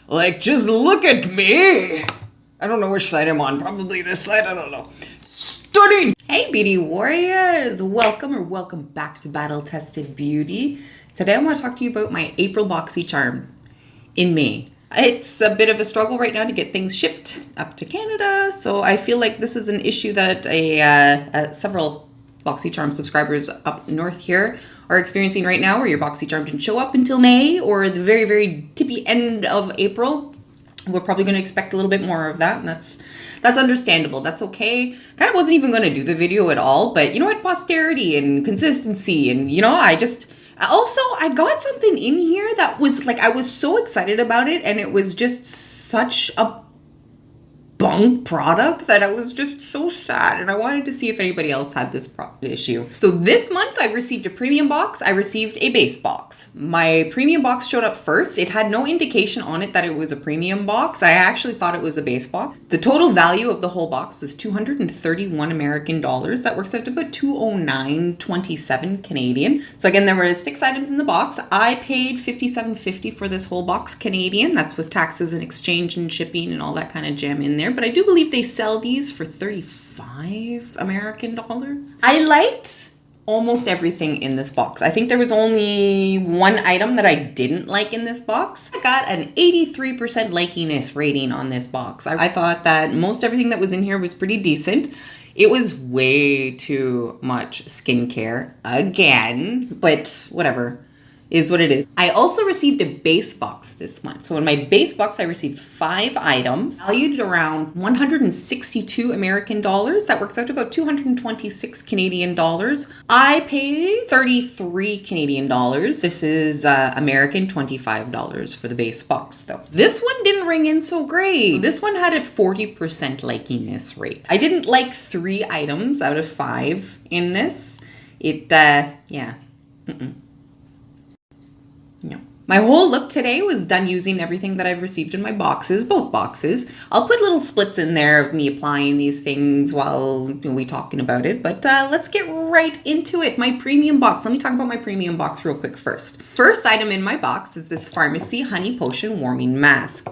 Like, just look at me. I don't know which side I'm on. Probably this side. I don't know. Stunning. Hey, beauty warriors. Welcome back to Battle Tested Beauty. Today, I want to talk to you about my April Boxycharm in May. It's a bit of a struggle right now to get things shipped up to Canada. So I feel like this is an issue that several Boxycharm subscribers up north here are experiencing right now, where your Boxycharm didn't show up until May or the very, very tippy end of April. We're probably going to expect a little bit more of that, and that's understandable. That's okay. Kind of wasn't even going to do the video at all, but you know what? Posterity and consistency, and you know, I got something in here that was like, I was so excited about it, and it was just such a bunk product that I was just so sad, and I wanted to see if anybody else had this issue. So this month I received a premium box, I received a base box. My premium box showed up first. It had no indication on it that it was a premium box. I actually thought it was a base box. The total value of the whole box is 231 American dollars. That works out to about 209.27 Canadian. So again, there were 6 items in the box. I paid $57.50 for this whole box Canadian. That's with taxes and exchange and shipping and all that kind of jam in there. But I do believe they sell these for 35 American dollars. I liked almost everything in this box. I think there was only one item that I didn't like in this box. I got an 83% likiness rating on this box. I thought that most everything that was in here was pretty decent. It was way too much skincare again, but whatever. Is what it is. I also received a base box this month. So in my base box, I received 5 items valued around 162 American dollars. That works out to about 226 Canadian dollars. I paid 33 Canadian dollars. This is American $25 for the base box though. This one didn't ring in so great. So this one had a 40% likiness rate. I didn't like 3 items out of 5 in this. Yeah. No. My whole look today was done using everything that I've received in my boxes, both boxes. I'll put little splits in there of me applying these things while we talking about it, but let's get right into it. My premium box. Let me talk about my premium box real quick first. First item in my box is this Pharmacy Honey Potion Warming Mask.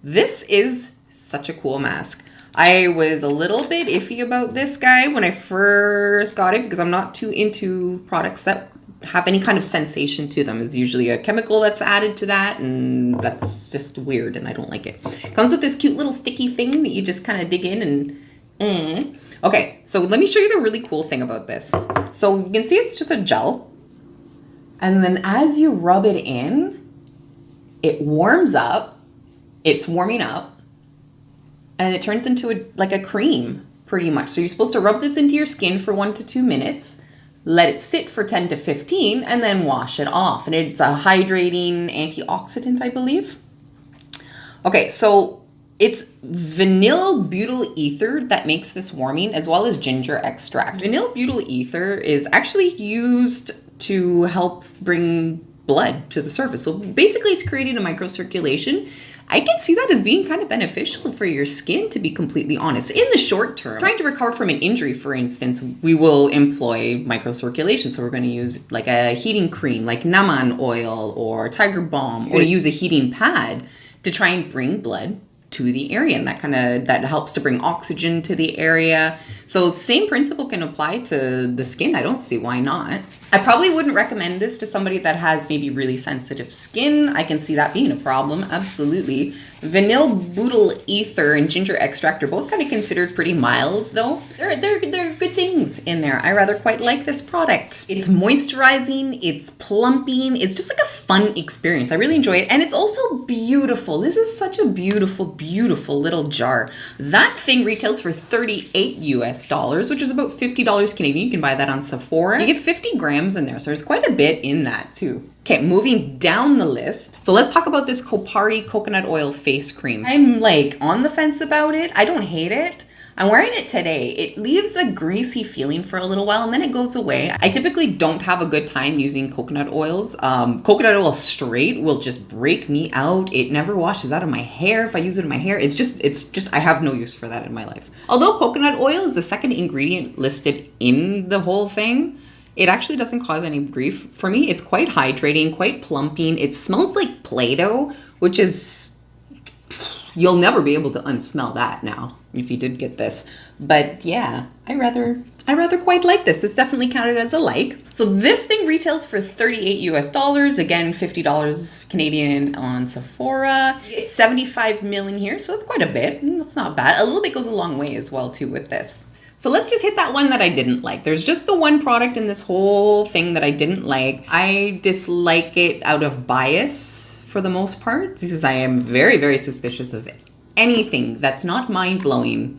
This is such a cool mask. I was a little bit iffy about this guy when I first got it because I'm not too into products that have any kind of sensation to them. It's usually a chemical that's added to that, and that's just weird and I don't like it. Comes with this cute little sticky thing that you just kind of dig in and Okay, so let me show you the really cool thing about this. So you can see it's just a gel, and then as you rub it in, it warms up, it's warming up, and it turns into like a cream pretty much. So you're supposed to rub this into your skin for 1 to 2 minutes, let it sit for 10 to 15, and then wash it off. And it's a hydrating antioxidant, I believe. Okay, so it's vanilla butyl ether that makes this warming, as well as ginger extract. Vanilla butyl ether is actually used to help bring blood to the surface. So basically it's creating a microcirculation. I can see that as being kind of beneficial for your skin, to be completely honest. In the short term, trying to recover from an injury, for instance, we will employ microcirculation. So we're going to use like a heating cream, like Naman oil or Tiger Balm, or use a heating pad to try and bring blood to the area, and that helps to bring oxygen to the area. So same principle can apply to the skin. I don't see why not. I probably wouldn't recommend this to somebody that has maybe really sensitive skin. I can see that being a problem, absolutely. Vanilla butyl ether and ginger extract are both kind of considered pretty mild though. They're good things in there. I rather quite like this product. It's moisturizing, it's plumping, it's just like a fun experience. I really enjoy it, and it's also beautiful. This is such a beautiful, beautiful little jar. That thing retails for $38 US, which is about $50 Canadian. You can buy that on Sephora. You get 50 grams in there, so there's quite a bit in that too. Okay, moving down the list. So let's talk about this Kopari coconut oil face cream. I'm like on the fence about it. I don't hate it. I'm wearing it today. It leaves a greasy feeling for a little while and then it goes away. I typically don't have a good time using coconut oils. Coconut oil straight will just break me out. It never washes out of my hair. If I use it in my hair, it's just, I have no use for that in my life. Although coconut oil is the second ingredient listed in the whole thing, it actually doesn't cause any grief. For me, it's quite hydrating, quite plumping. It smells like Play-Doh, which is You'll never be able to unsmell that now if you did get this. But yeah, I rather quite like this. It's definitely counted as a like. So this thing retails for $38 US. Again, $50 Canadian on Sephora. It's 75 ml in here, so it's quite a bit. That's not bad. A little bit goes a long way as well too with this. So let's just hit that one that I didn't like. There's just the one product in this whole thing that I didn't like. I dislike it out of bias for the most part because I am very, very suspicious of anything that's not mind-blowing,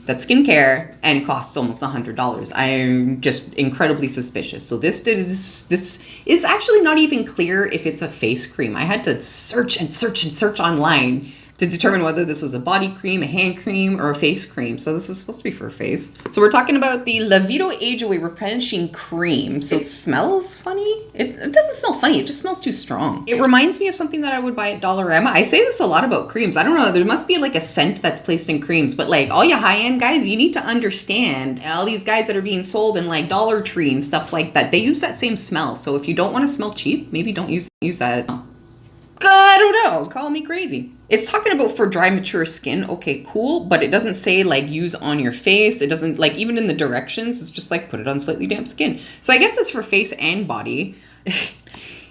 that's skincare, and costs almost $100. I am just incredibly suspicious. So this is actually not even clear if it's a face cream. I had to search and search and search online to determine whether this was a body cream, a hand cream, or a face cream. So this is supposed to be for a face. So we're talking about the LAVISH Age Away Replenishing Cream. So it smells funny. It doesn't smell funny, it just smells too strong. It reminds me of something that I would buy at Dollarama. I say this a lot about creams. I don't know, there must be like a scent that's placed in creams, but like all you high-end guys, you need to understand all these guys that are being sold in like Dollar Tree and stuff like that, they use that same smell. So if you don't want to smell cheap, maybe don't use that. I don't know, call me crazy. It's talking about for dry, mature skin. Okay, cool, but it doesn't say like use on your face. It doesn't, like, even in the directions, it's just like put it on slightly damp skin. So I guess it's for face and body.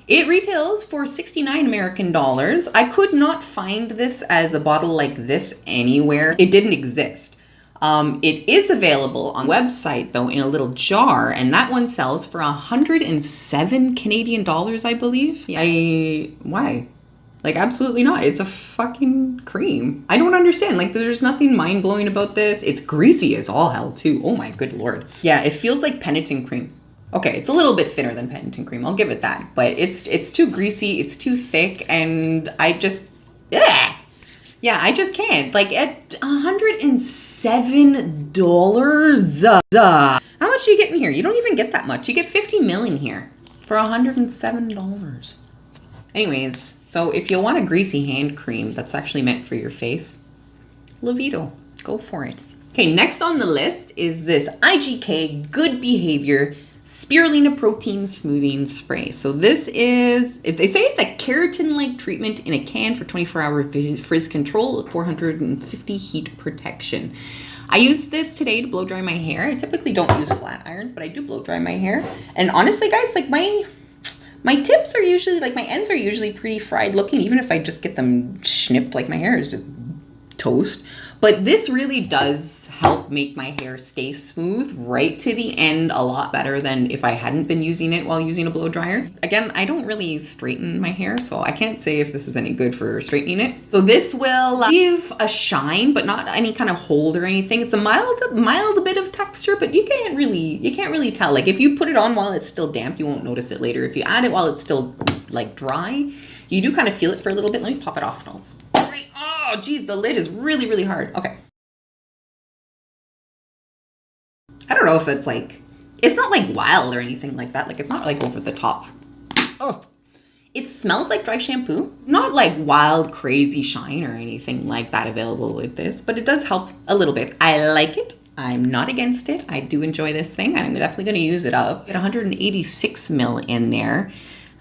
It retails for 69 American dollars. I could not find this as a bottle like this anywhere. It didn't exist. It is available on the website though in a little jar, and that one sells for 107 Canadian dollars, I believe. Why? Like, absolutely not. It's a fucking cream. I don't understand. Like, there's nothing mind-blowing about this. It's greasy as all hell, too. Oh my good lord. Yeah, it feels like Penitent cream. Okay, it's a little bit thinner than Penitent cream. I'll give it that. But it's too greasy. It's too thick. And I just... Yeah, I just can't. Like, at $107. How much are you getting here? You don't even get that much. You get 50 ml in here for $107. Anyways... So if you want a greasy hand cream that's actually meant for your face, LAVISH, go for it. Okay, next on the list is this IGK Good Behavior Spirulina Protein Smoothing Spray. So this is, they say it's a keratin-like treatment in a can for 24-hour frizz control, 450 heat protection. I used this today to blow dry my hair. I typically don't use flat irons, but I do blow dry my hair. And honestly, guys, like my tips are usually, like my ends are usually pretty fried looking, even if I just get them snipped, like my hair is just toast. But this really does help make my hair stay smooth right to the end a lot better than if I hadn't been using it while using a blow dryer. Again, I don't really straighten my hair, so I can't say if this is any good for straightening it. So this will give a shine, but not any kind of hold or anything. It's a mild bit of texture, but you can't really tell. Like if you put it on while it's still damp, you won't notice it later. If you add it while it's still like dry, you do kind of feel it for a little bit. Let me pop it off and I'll spray. Oh geez, the lid is really, really hard. Okay. I don't know if it's like, it's not like wild or anything like that. Like it's not like over the top. Oh, it smells like dry shampoo. Not like wild, crazy shine or anything like that available with this, but it does help a little bit. I like it. I'm not against it. I do enjoy this thing. I'm definitely going to use it up. Get 186 ml in there.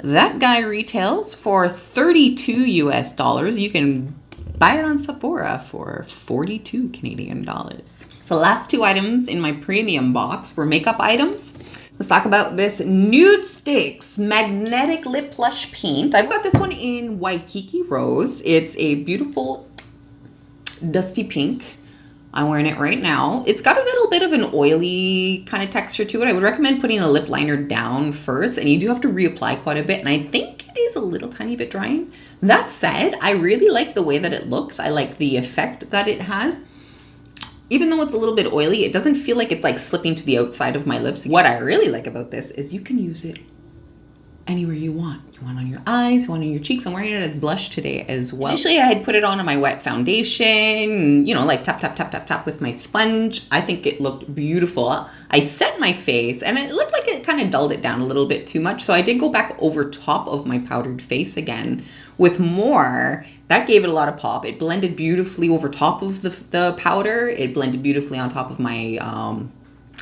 That guy retails for $32 US. You can buy it on Sephora for 42 Canadian dollars. So last two items in my premium box were makeup items. Let's talk about this NUDESTIX Magnetic Lip Plush Paint. I've got this one in Waikiki Rose. It's a beautiful dusty pink. I'm wearing it right now. It's got a little bit of an oily kind of texture to it. I would recommend putting a lip liner down first, and you do have to reapply quite a bit, and I think it is a little tiny bit drying. That said, I really like the way that it looks. I like the effect that it has. Even though it's a little bit oily, it doesn't feel like it's like slipping to the outside of my lips. What I really like about this is you can use it anywhere you want. You want on your eyes, you want on your cheeks. I'm wearing it as blush today as well. Initially, I had put it on my wet foundation, you know, like tap, tap, tap, tap, tap with my sponge. I think it looked beautiful. I set my face and it looked like it kind of dulled it down a little bit too much. So I did go back over top of my powdered face again with more. That gave it a lot of pop. It blended beautifully over top of the powder. It blended beautifully on top of my,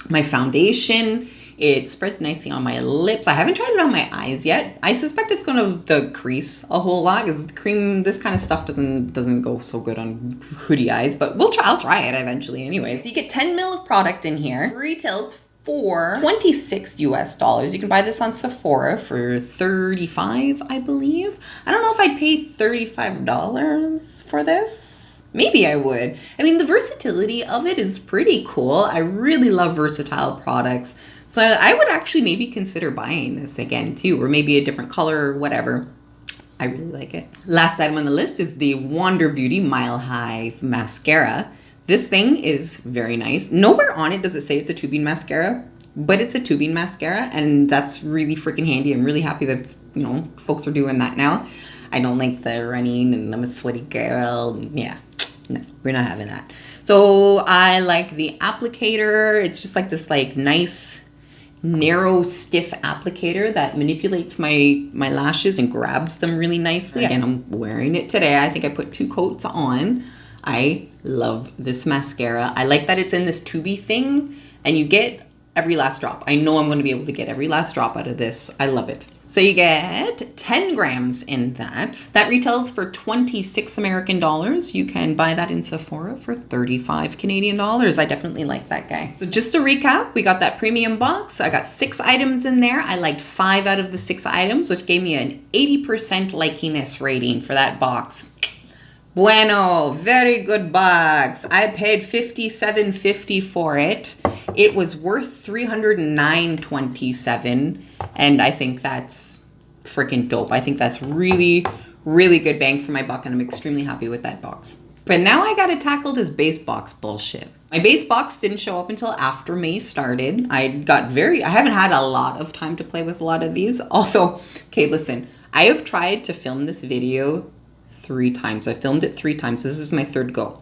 my foundation. It spreads nicely on my lips. I haven't tried it on my eyes yet. I suspect it's going to crease a whole lot because cream, this kind of stuff doesn't go so good on hoodie eyes, but I'll try it eventually anyway. So you get 10 mil of product in here. It retails for $26 US. You can buy this on Sephora for $35, I believe. I don't know if I'd pay $35 for this. Maybe I would. I mean, the versatility of it is pretty cool. I really love versatile products. So I would actually maybe consider buying this again too, or maybe a different color or whatever. I really like it. Last item on the list is the Wander Beauty Mile High Mascara. This thing is very nice. Nowhere on it does it say it's a tubing mascara, but it's a tubing mascara, and that's really freaking handy. I'm really happy that, you know, folks are doing that now. I don't like the running and I'm a sweaty girl. Yeah, no, we're not having that. So I like the applicator. It's just like this like nice, narrow, stiff applicator that manipulates my lashes and grabs them really nicely. And I'm wearing it today. I think I put 2 coats on. I love this mascara. I like that it's in this tubey thing and you get every last drop. I know I'm going to be able to get every last drop out of this. I love it. So you get 10 grams in that. That retails for 26 American dollars. You can buy that in Sephora for 35 Canadian dollars. I definitely like that guy. So just to recap, we got that premium box. I got 6 items in there. I liked 5 out of the 6 items, which gave me an 80% likiness rating for that box. Bueno, very good box. I paid $57.50 for it. It was worth $309.27, and I think that's freaking dope. I think that's really, really good bang for my buck, and I'm extremely happy with that box. But now I gotta tackle this base box bullshit. My base box didn't show up until after May started. I haven't had a lot of time to play with a lot of these. Although, okay, listen, I have tried to film this video 3 times. I filmed it 3 times. This is my 3rd go.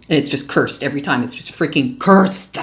And it's just cursed every time. It's just freaking cursed.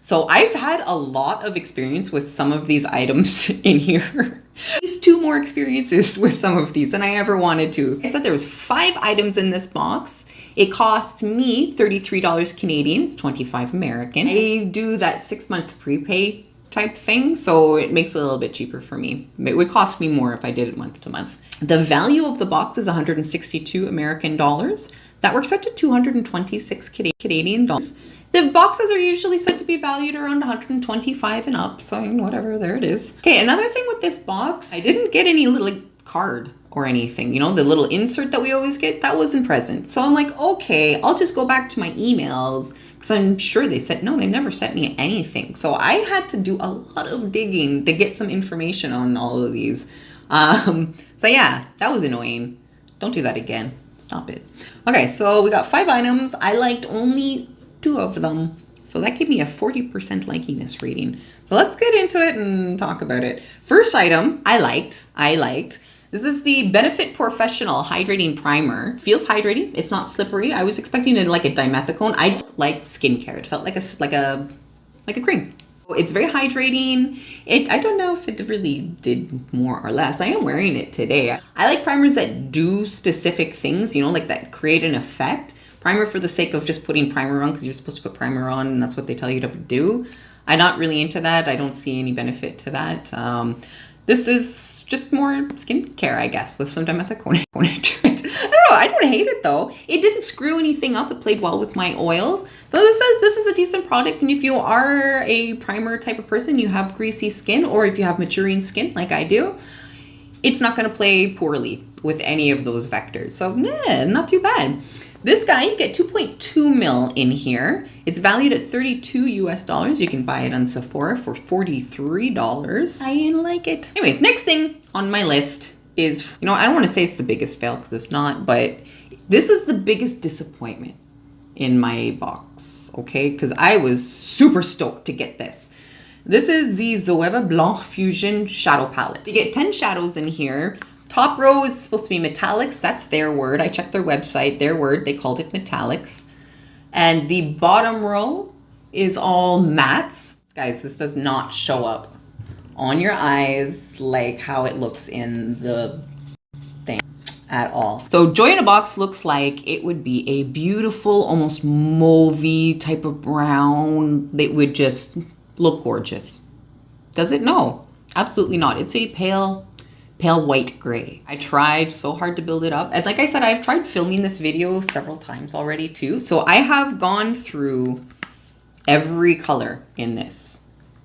So I've had a lot of experience with some of these items in here. At least 2 more experiences with some of these than I ever wanted to. I said there was 5 items in this box. It cost me $33 Canadian. It's 25 American. I do that 6-month prepay type thing, so it makes it a little bit cheaper for me. It would cost me more if I did it month to month. The value of the box is 162 American dollars. That works out to 226 Canadian dollars. The boxes are usually said to be valued around 125 and up, so whatever, there it is. Okay, another thing with this box, I didn't get any little card or anything. You know, the little insert that we always get, that wasn't present. So I'm like, okay, I'll just go back to my emails, because I'm sure they said, no, they never sent me anything. So I had to do a lot of digging to get some information on all of these. So yeah, that was annoying. Don't do that again. Stop it. Okay, so we got 5 items. I liked only 2 of them. So that gave me a 40% likiness rating. So let's get into it and talk about it. First item I liked. This is the Benefit Professional Hydrating Primer. Feels hydrating. It's not slippery. I was expecting it like a dimethicone. I like skincare. It felt like a cream. It's very hydrating. I don't know if it really did more or less. I am wearing it today. I like primers that do specific things, you know, like that create an effect. Primer for the sake of just putting primer on because you're supposed to put primer on and that's what they tell you to do. I'm not really into that. I don't see any benefit to that. This is just more skincare, I guess, with some dimethicone to it. I don't know. I don't hate it though. It didn't screw anything up. It played well with my oils. So this is a decent product. And if you are a primer type of person, you have greasy skin, or if you have maturing skin like I do, it's not going to play poorly with any of those vectors. So yeah, not too bad. This guy, you get 2.2 mil in here. It's valued at $32 US. You can buy it on Sephora for $43. I like it. Anyways, next thing on my list is, you know, I don't want to say it's the biggest fail because it's not, but this is the biggest disappointment in my box, okay? Because I was super stoked to get this. This is the Zoeva Blanc Fusion Shadow Palette. You get 10 shadows in here. Top row is supposed to be metallics. That's their word. I checked their website, their word. They called it metallics. And the bottom row is all mattes. Guys, this does not show up on your eyes like how it looks in the thing at all. So Joy in a Box looks like it would be a beautiful, almost mauvey type of brown. It would just look gorgeous. Does it? No, absolutely not. It's a pale white gray. I tried so hard to build it up. And like I said, I've tried filming this video several times already too. So I have gone through every color in this,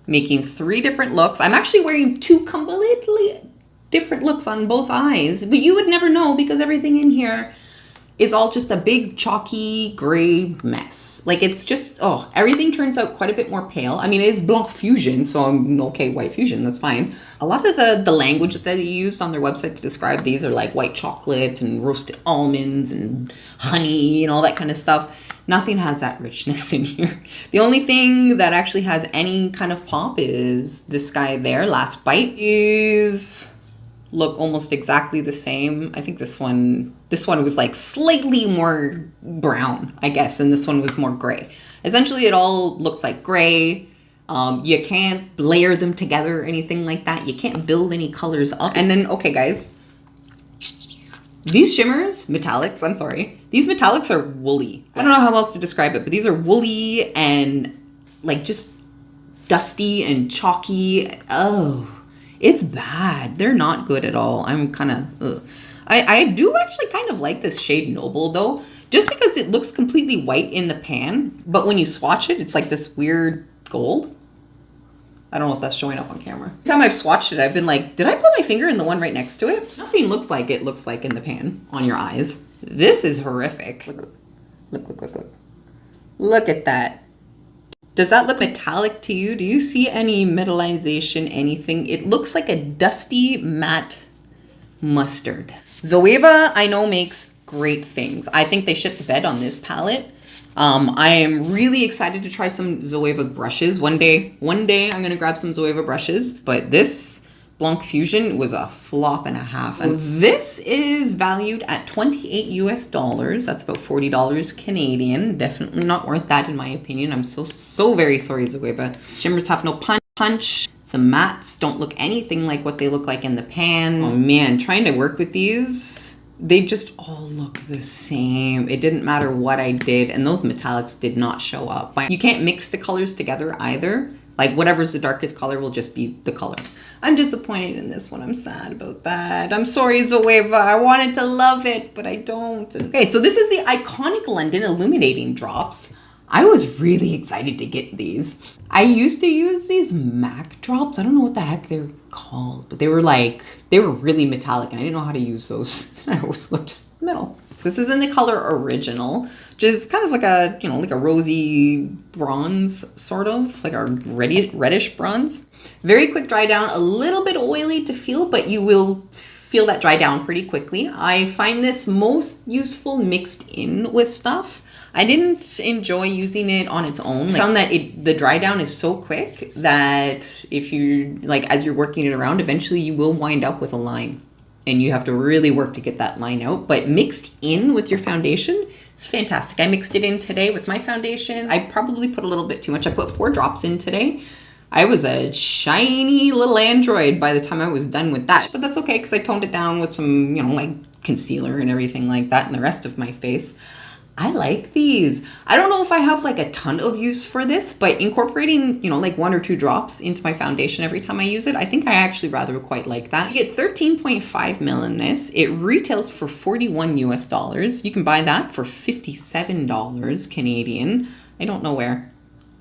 making 3 different looks. I'm actually wearing 2 completely different looks on both eyes, but you would never know because everything in here is all just a big chalky gray mess. Like it's just, oh, everything turns out quite a bit more pale. I mean, it is Blanc Fusion, so I'm okay, white fusion, that's fine. A lot of the language that they use on their website to describe these are like white chocolate and roasted almonds and honey and all that kind of stuff. Nothing has that richness in here. The only thing that actually has any kind of pop is this guy there. Last Bite is look almost exactly the same. I think this one was like slightly more brown, I guess, and this one was more gray. Essentially, it all looks like gray. You can't layer them together or anything like that. You can't build any colors up. And then, okay, guys, these shimmers, metallics, I'm sorry. These metallics are woolly. I don't know how else to describe it, but these are woolly and like just dusty and chalky. Oh, it's bad. They're not good at all. I'm kind of, I do actually kind of like this shade Noble though, just because it looks completely white in the pan, but when you swatch it, it's like this weird gold. I don't know if that's showing up on camera. Every time I've swatched it, I've been like, did I put my finger in the one right next to it? Nothing looks like it looks like in the pan on your eyes. This is horrific. Look. Look at that. Does that look metallic to you? Do you see any metallization, anything? It looks like a dusty matte mustard. Zoeva, I know, makes great things. I think they shit the bed on this palette. I am really excited to try some Zoeva brushes. One day I'm gonna grab some Zoeva brushes, but this Blanc Fusion was a flop and a half. And this is valued at $28 US. That's about $40 Canadian. Definitely not worth that in my opinion. I'm so very sorry, Zoeva. Shimmers have no punch. The mattes don't look anything like what they look like in the pan. Oh man, trying to work with these, they just all look the same. It didn't matter what I did, and those metallics did not show up. You can't mix the colors together either. Like whatever's the darkest color will just be the color. I'm disappointed in this one. I'm sad about that. I'm sorry, Zoeva. I wanted to love it, but I don't. Okay, so this is the iconic London Illuminating drops. I was really excited to get these. I used to use these MAC drops. I don't know what the heck they're called, but they were really metallic and I didn't know how to use those. I always looked metal. So this is in the color Original, which is kind of like a, you know, like a rosy bronze, sort of, like a reddish bronze. Very quick dry down, a little bit oily to feel, but you will feel that dry down pretty quickly. I find this most useful mixed in with stuff. I didn't enjoy using it on its own. I found that the dry down is so quick that if you, like, as you're working it around, eventually you will wind up with a line. And you have to really work to get that line out. But mixed in with your foundation, it's fantastic. I mixed it in today with my foundation. I probably put a little bit too much. I put 4 drops in today. I was a shiny little android by the time I was done with that. But that's okay, because I toned it down with some, you know, like concealer and everything like that in the rest of my face. I like these. I don't know if I have like a ton of use for this, but incorporating, you know, like 1 or 2 drops into my foundation every time I use it, I think I actually rather quite like that. You get 13.5 mil in this. It retails for $41 US. You can buy that for $57 Canadian. I don't know where.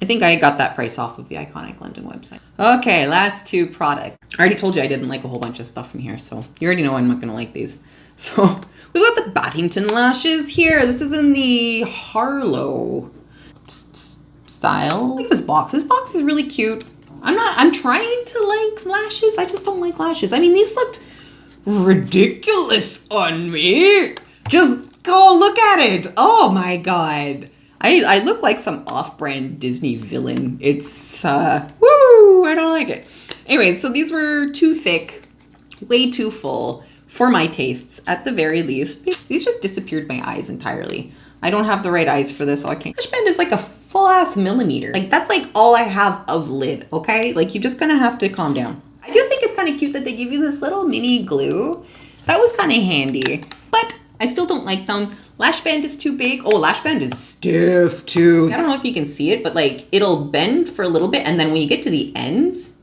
I think I got that price off of the Iconic London website. Okay, last 2 products. I already told you I didn't like a whole bunch of stuff in here, so you already know I'm not gonna like these. So we've got the Battington lashes here. This is in the Harlow style. I like this box. This box is really cute. I'm trying to like lashes. I just don't like lashes. I mean, these looked ridiculous on me. Just go look at it. Oh my God. I look like some off-brand Disney villain. It's, woo, I don't like it. Anyway, so these were too thick, way too full. For my tastes, at the very least. These just disappeared my eyes entirely. I don't have the right eyes for this, so I can't. Brush band is like a full-ass millimeter. Like, that's like all I have of lid, okay? Like, you're just gonna have to calm down. I do think it's kind of cute that they give you this little mini glue. That was kind of handy, but I still don't like them. Lash band is too big. Oh, lash band is stiff too. I don't know if you can see it, but like, it'll bend for a little bit, and then when you get to the ends,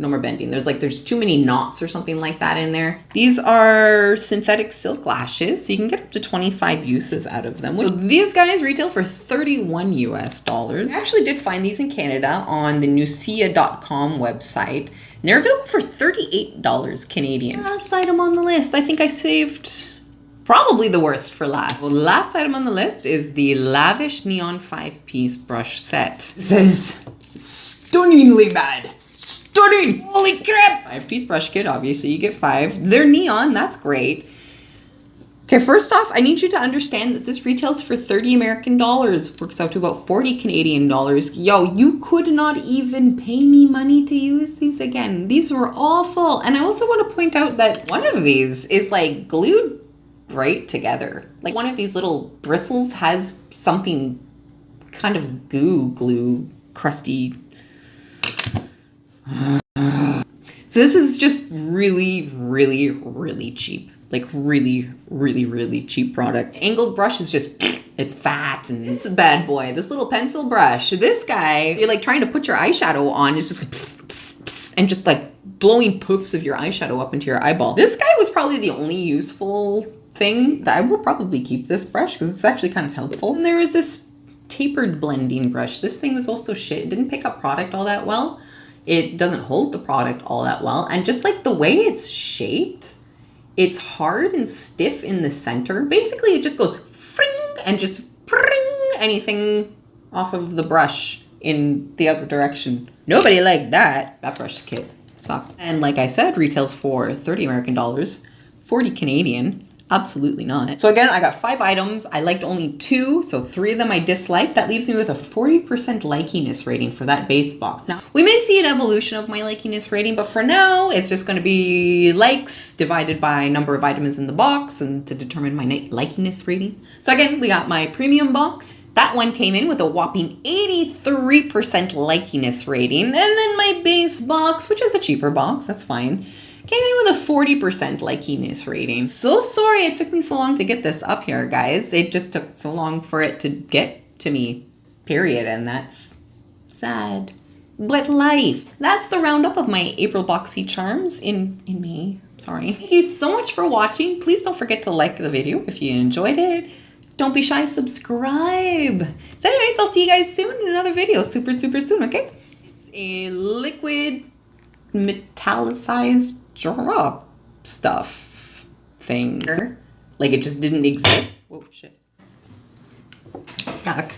No more bending. There's too many knots or something like that in there. These are synthetic silk lashes, so you can get up to 25 uses out of them. So these guys retail for $31 US. I actually did find these in Canada on the nusia.com website. And they're available for $38 Canadian. Last item on the list. I think I saved probably the worst for last. Well, the last item on the list is the Lavish Neon 5-piece brush set. This is stunningly bad. Stunning! Holy crap! 5-piece brush kit, obviously you get 5. They're neon, that's great. Okay, first off, I need you to understand that this retails for 30 American dollars. Works out to about 40 Canadian dollars. Yo, you could not even pay me money to use these again. These were awful. And I also want to point out that one of these is like glued right together. Like one of these little bristles has something kind of glue, crusty. So this is just really, really, really cheap. Like really, really, really cheap product. Angled brush is just, it's fat. And this bad boy, this little pencil brush. This guy, you're like trying to put your eyeshadow on, it's just and just like blowing poofs of your eyeshadow up into your eyeball. This guy was probably the only useful thing. I will probably keep this brush because it's actually kind of helpful. And there is this tapered blending brush. This thing was also shit. It didn't pick up product all that well. It doesn't hold the product all that well. And just like the way it's shaped, it's hard and stiff in the center. Basically, it just goes fring and just pring anything off of the brush in the other direction. Nobody liked that. That brush kit sucks. And like I said, retails for 30 American dollars, 40 Canadian. Absolutely not. So again, I got 5 items. I liked only 2, so 3 of them I disliked. That leaves me with a 40% likiness rating for that base box. Now, we may see an evolution of my likiness rating, but for now, it's just gonna be likes divided by number of items in the box and to determine my likiness rating. So again, we got my premium box. That one came in with a whopping 83% likiness rating. And then my base box, which is a cheaper box, that's fine, came in with a 40% likiness rating. So sorry it took me so long to get this up here, guys. It just took so long for it to get to me, period. And that's sad. But life. That's the roundup of my April Boxycharms in May. Sorry. Thank you so much for watching. Please don't forget to like the video if you enjoyed it. Don't be shy, subscribe. So anyways, I'll see you guys soon in another video. Super, super soon, okay? It's a liquid metallicized drop stuff thing. Like it just didn't exist. Oh shit. Yuck.